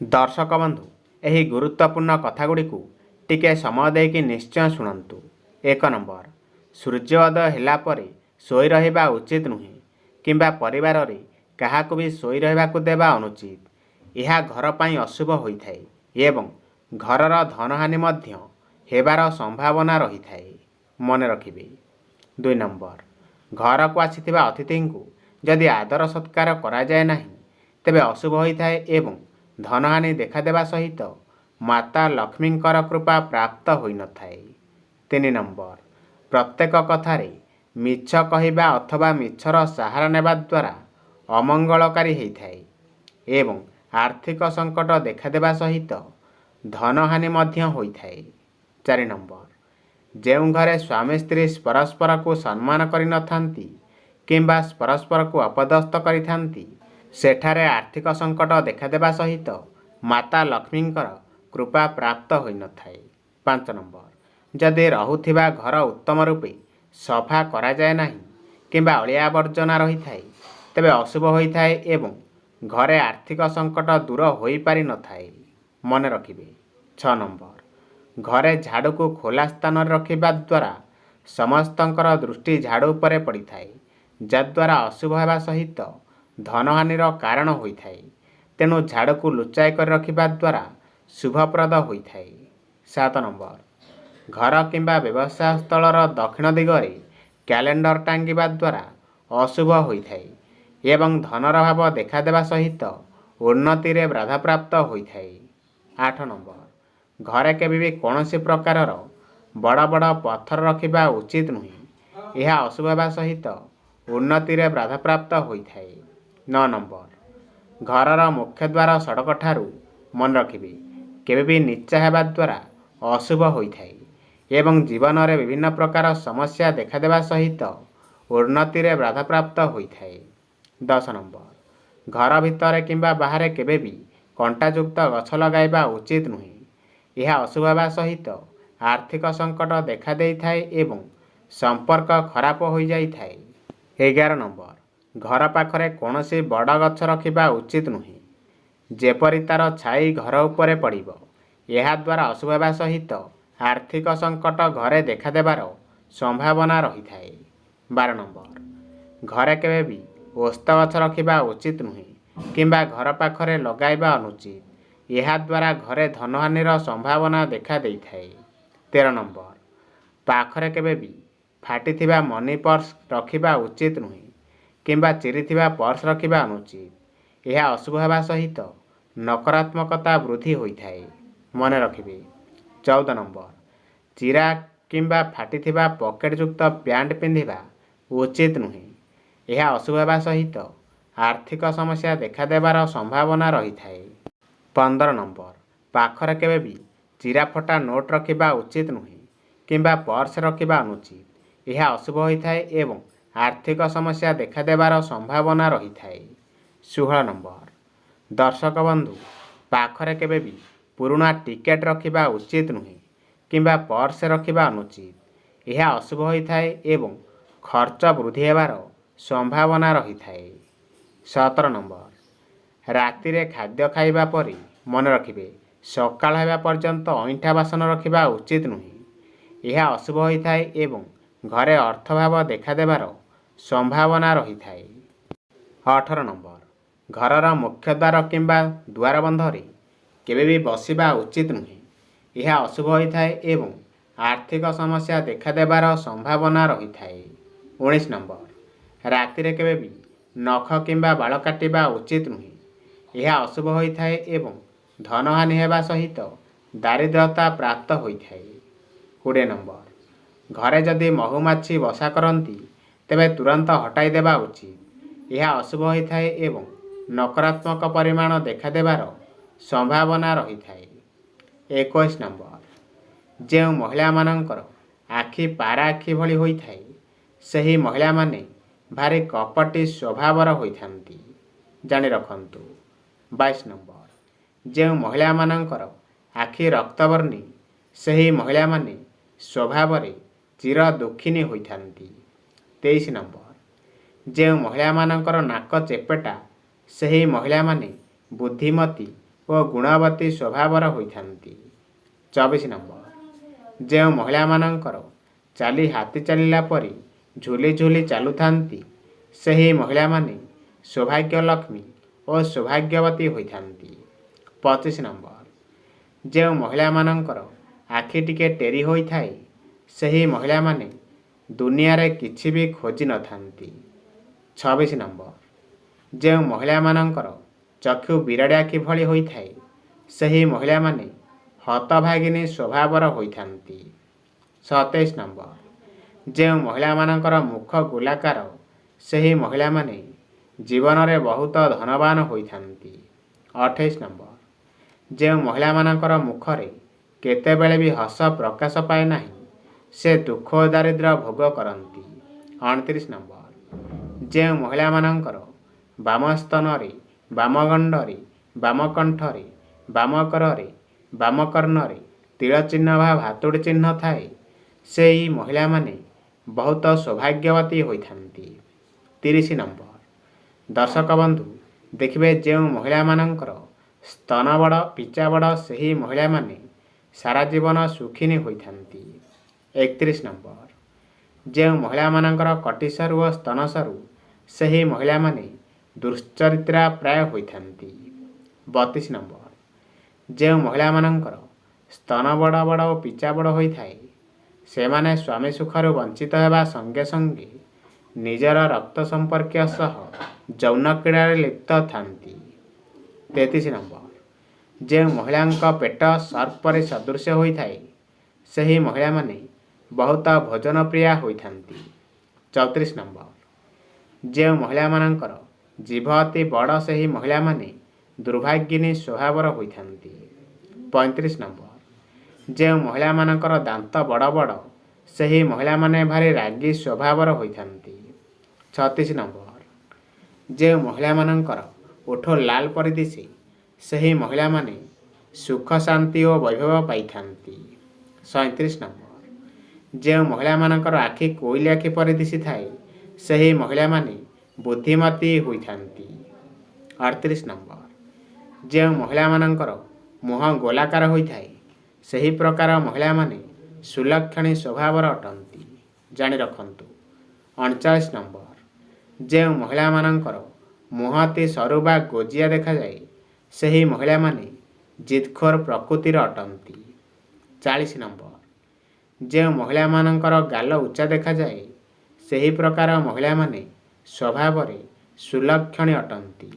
दर्शक बंधु यही गुरुत्वपूर्ण कथागुड़ी टिके समय देकी निश्चय शुणु। 1 नंबर, सूर्योदय होला परे शोई रहिबा उचित नुहे किंबा परिवार रे काहाकु भी शोई रहिबाकु देबा अनुचित। यह घर पाई अशुभ होइथाए एवं घरर धनहानि मध्य हेबार संभावना रही थाए, मने रखिबे। 2 नंबर, घर को आसीथिबा अतिथि को जदि आदर सत्कार करा जाए नाही तेबे अशुभ होइथाए एवं धनहानि देखादेवा सहित माता लक्ष्मींकर कृपा प्राप्त होई न थाए। 3 नंबर, प्रत्येक कथारे मिछ कहिबा अथवा मिछर सहारा नेबा द्वारा अमंगलकारी होइथाए एवं आर्थिक संकट देखादेवा सहित धनहानि मध्य होइथाए। 4 नंबर, जेउ घरे स्वामी स्त्री परस्पर को सम्मान करि नथांती किंबा परस्पर को अपदस्थ करिथांती सेठारे आर्थिक संकट देखादेवा सहित माता लक्ष्मींकर कृपा प्राप्त होई न थाए। 5 नंबर, जदि रहुथिबा घर उत्तम रूपे सफा करा जाए नाही किंबा अलिया आवर्जना रही थाए तेबे अशुभ होइथाए एवं घरे आर्थिक संकट दूर होई पारि न थाए, मने रखिबे। 6 नंबर, घरे झाड़ू को खोला स्थान रखिबा द्वारा समस्तंकर दृष्टि झाड़ू उपरे पड़िथाए जद्वारा अशुभ हेबा सहित धनहानिर कारण होइथाए, तेणु झाड़ू को लुचाई कर रखिबा द्वारा शुभप्रद होइथाए। 7 नंबर, घर किंबा व्यवसाय स्थलर दक्षिण दिगरे कैलेंडर टांगिबा द्वारा अशुभ होइथाए एवं धनर भाव देखादेवा सहित उन्नति रे बाधा प्राप्त होइथाए। 8 नंबर, घरे केबे भी कौनसी प्रकारर बड़ बड़ पत्थर रखिबा उचित नुहे, यह अशुभ हेबा सहित उन्नति रे बाधा प्राप्त होइथाए। 9 नंबर, घरर मुख्य द्वार सड़क ठारू मन रखिबे केबे भी नीचा हेबा द्वारा अशुभ होइथाए एवं जीवन में विभिन्न प्रकार समस्या देखादेवा सहित उन्नति रे बाधा प्राप्त होइथाए। 10 नंबर, घर भितर किंबा बाहर केबे भी कंटायुक्त गछ लगाइबा उचित नुहे, यह अशुभ हेबा सहित आर्थिक संकट देखा देइथाए एवं संपर्क खराब होई जाइथाए। 11 नंबर, घर पाखरे कौनसी बड़ गछ रखिबा उचित नुहे, जेपरि तार छाई घर उपरे पड़िबो, यह द्वारा अशुभ हेबा सहित आर्थिक संकट घरे देखादेबार संभावना रही थाए। 12 नंबर, घरे केबे भी ओस्त गछ रखिबा उचित नुहे किंबा घर पाखरे लगाइबा अनुचित, यह द्वारा घरे धनहानिर संभावना देखा देइथाए। 13 नंबर, पाखरे केबे भी फाटिथिबा मनी पर्स रखिबा उचित नुहे किंबा चिरिथिबा पर्स रखिबा अनुचित, यह अशुभ हेबा सहित नकारात्मकता वृद्धि होइथाए, मने रखिबे। 14 नंबर, चिरा किंबा फाटिथिबा पॉकेट युक्त पैंट पिंधिबा उचित नुहे, यह अशुभ हेबा सहित आर्थिक समस्या देखा देबार संभावना रही थाए। 15 नंबर, पाखरे केबे भी चिरा फटा नोट रखिबा उचित नुहे किंबा पर्स रखिबा अनुचित, यह अशुभ होइथाए एवं आर्थिक समस्या देखा देबार संभावना रही थाए। 16 नंबर, दर्शक बंधु पाखरे केबे भी पुराना टिकेट रखिबा उचित नुहे किंबा पर्स रखिबा अनुचित, यह अशुभ होइथाए एवं खर्च वृद्धि हेबार संभावना रही थाए। 17 नंबर, राति रे खाद्य खाइबा परे मन रखिबे सकाळ हेबा पर्यंत अइंठा बासन रखिबा उचित नुहे, यह अशुभ होइथाए एवं घरे अर्थभाव देखा देबार संभावना रही थाए। 18 नंबर, घरर मुख्य द्वार किंबा द्वार बंधरे केबे भी बसिबा उचित नुहे, यह अशुभ होइथाए एवं आर्थिक समस्या देखा देबार संभावना रही थाए। 19 नंबर, राति रे केबे भी नख किंबा बाल काटिबा उचित नुहे, यह अशुभ होइथाए एवं धनहानि हेबा सहित दारिद्रता प्राप्त होइथाए। 20 नंबर, घरे जदि महुमाछी बसा करती तेबे तुरंत हटाई देबा उचित, यह अशुभ होइथाए एवं नकारात्मक परिमाण देखा देबार संभावना रही थाए। 21 नंबर, जे महिला मानकर आखि पारा आखि भली होइथाए सही महिला माने भारी कपटी स्वभावर होइथांती, जानि रखंतु। 22 नंबर, जे महिला मानकर आखि रक्तवर्णी सही महिला माने स्वभावरे चिर दुखिनी होइथांती। 23 नंबर, जे महिला मानकर नाक चेपेटा सही महिला माने बुद्धिमती ଓ ଗୁଣବତୀ ସ୍ୱଭାବର ହୋଇଥାନ୍ତି। 24 ନମ୍ବର, ଯେଉଁ ମହିଳାମାନଙ୍କର ଚାଲି ହାତୀ ଚାଲିଲା ପରି ଝୁଲି ଝୁଲି ଚାଲୁଥାନ୍ତି, ସେହି ମହିଳାମାନେ ସୌଭାଗ୍ୟ ଲକ୍ଷ୍ମୀ ଓ ସୌଭାଗ୍ୟବତୀ ହୋଇଥାନ୍ତି। 25 ନମ୍ବର, ଯେଉଁ ମହିଳାମାନଙ୍କର ଆଖି ଟିକେ ଟେରି ହୋଇଥାଏ, ସେହି ମହିଳାମାନେ ଦୁନିଆରେ କିଛି ବି ଖୋଜି ନଥାନ୍ତି। 26 ନମ୍ବର, ଯେଉଁ ମହିଳାମାନଙ୍କର ଚକ୍ଷୁ ବିରାଡ଼ି ଆଖି ଭଳି ହୋଇଥାଏ, ସେହି ମହିଳାମାନେ ହତଭାଗିନୀ ସ୍ୱଭାବର ହୋଇଥାନ୍ତି। 27 ନମ୍ବର, ଯେଉଁ ମହିଳାମାନଙ୍କର ମୁଖ ଗୋଲାକାର, ସେହି ମହିଳାମାନେ ଜୀବନରେ ବହୁତ ଧନବାନ ହୋଇଥାନ୍ତି। 28 ନମ୍ବର, ଯେଉଁ ମହିଳାମାନଙ୍କର ମୁଖରେ କେତେବେଳେ ବି ହସ ପ୍ରକାଶ ପାଏ ନାହିଁ, ସେ ଦୁଃଖ ଓ ଦାରିଦ୍ର୍ୟ ଭୋଗ କରନ୍ତି। 29 ନମ୍ବର, ଯେଉଁ ମହିଳାମାନଙ୍କର ବାମ ସ୍ତନରେ, ବାମଗଣ୍ଡରେ, ବାମକଣ୍ଠରେ, ବାମକରରେ, ବାମକର୍ଣ୍ଣରେ ତିଳ ଚିହ୍ନ ବା ଭାତୁଡ଼ି ଚିହ୍ନ ଥାଏ, ସେହି ମହିଳାମାନେ ବହୁତ ସୌଭାଗ୍ୟବତୀ ହୋଇଥାନ୍ତି। 30 ନମ୍ବର, ଦର୍ଶକ ବନ୍ଧୁ ଦେଖିବେ, ଯେଉଁ ମହିଳାମାନଙ୍କର ସ୍ତନ ବଡ଼, ପିଚା ବଡ଼, ସେହି ମହିଳାମାନେ ସାରା ଜୀବନ ସୁଖିନୀ ହୋଇଥାନ୍ତି। 31 ନମ୍ବର, ଯେଉଁ ମହିଳାମାନଙ୍କର କଟି ସରୁ ଓ ସ୍ତନ ସରୁ, ସେହି ମହିଳାମାନେ ଦୁଶ୍ଚରିତ୍ରା ପ୍ରାୟ ହୋଇଥାନ୍ତି। 32 ନମ୍ବର, ଯେଉଁ ମହିଳାମାନଙ୍କର ସ୍ତନ ବଡ଼ ବଡ଼ ଓ ପିଚା ବଡ଼ ହୋଇଥାଏ, ସେମାନେ ସ୍ୱାମୀ ସୁଖରୁ ବଞ୍ଚିତ ହେବା ସଙ୍ଗେ ସଙ୍ଗେ ନିଜର ରକ୍ତ ସମ୍ପର୍କୀୟ ସହ ଯୌନ କ୍ରୀଡ଼ାରେ ଲିପ୍ତ ଥାନ୍ତି। 33 ନମ୍ବର, ଯେଉଁ ମହିଳାଙ୍କ ପେଟ ସର୍ପ ପରି ସଦୃଶ୍ୟ ହୋଇଥାଏ, ସେହି ମହିଳାମାନେ ବହୁତ ଭୋଜନ ପ୍ରିୟା ହୋଇଥାନ୍ତି। 34 ନମ୍ବର, ଯେଉଁ ମହିଳାମାନଙ୍କର ଜିଭ ଅତି ବଡ଼, ସେହି ମହିଳାମାନେ ଦୁର୍ଭାଗ୍ୟିନୀ ସ୍ୱଭାବର ହୋଇଥାନ୍ତି। 35 ନମ୍ବର, ଯେଉଁ ମହିଳାମାନଙ୍କର ଦାନ୍ତ ବଡ଼ ବଡ଼, ସେହି ମହିଳାମାନେ ଭାରି ରାଗୀ ସ୍ୱଭାବର ହୋଇଥାନ୍ତି। 36 ନମ୍ବର, ଯେଉଁ ମହିଳାମାନଙ୍କର ଓଠ ଲାଲ ପରି ଦିଶେ, ସେହି ମହିଳାମାନେ ସୁଖ ଶାନ୍ତି ଓ ବୈଭବ ପାଇଥାନ୍ତି। 37 ନମ୍ବର, ଯେଉଁ ମହିଳାମାନଙ୍କର ଆଖି କୋଇଲି ଆଖି ପରି ଦିଶିଥାଏ, ସେହି ମହିଳାମାନେ ବୁଦ୍ଧିମତୀ ହୋଇଥାନ୍ତି। 38 ନମ୍ବର, ଯେଉଁ ମହିଳାମାନଙ୍କର ମୁହଁ ଗୋଲାକାର ହୋଇଥାଏ, ସେହି ପ୍ରକାର ମହିଳାମାନେ ସୁଲକ୍ଷଣୀ ସ୍ୱଭାବର ଅଟନ୍ତି। ଜାଣି ରଖନ୍ତୁ। 39 ନମ୍ବର, ଯେଉଁ ମହିଳାମାନଙ୍କର ମୁହଁ ଅତି ସରୁ ବା ଗୋଜିଆ ଦେଖାଯାଏ, ସେହି ମହିଳାମାନେ ଜିଦଖୋର ପ୍ରକୃତିର ଅଟନ୍ତି। 40 ନମ୍ବର, ଯେଉଁ ମହିଳାମାନଙ୍କର ଗାଲ ଉଚ୍ଚା ଦେଖାଯାଏ, ସେହି ପ୍ରକାର ମହିଳାମାନେ ସ୍ୱଭାବରେ ସୁଲକ୍ଷଣୀ ଅଟନ୍ତି।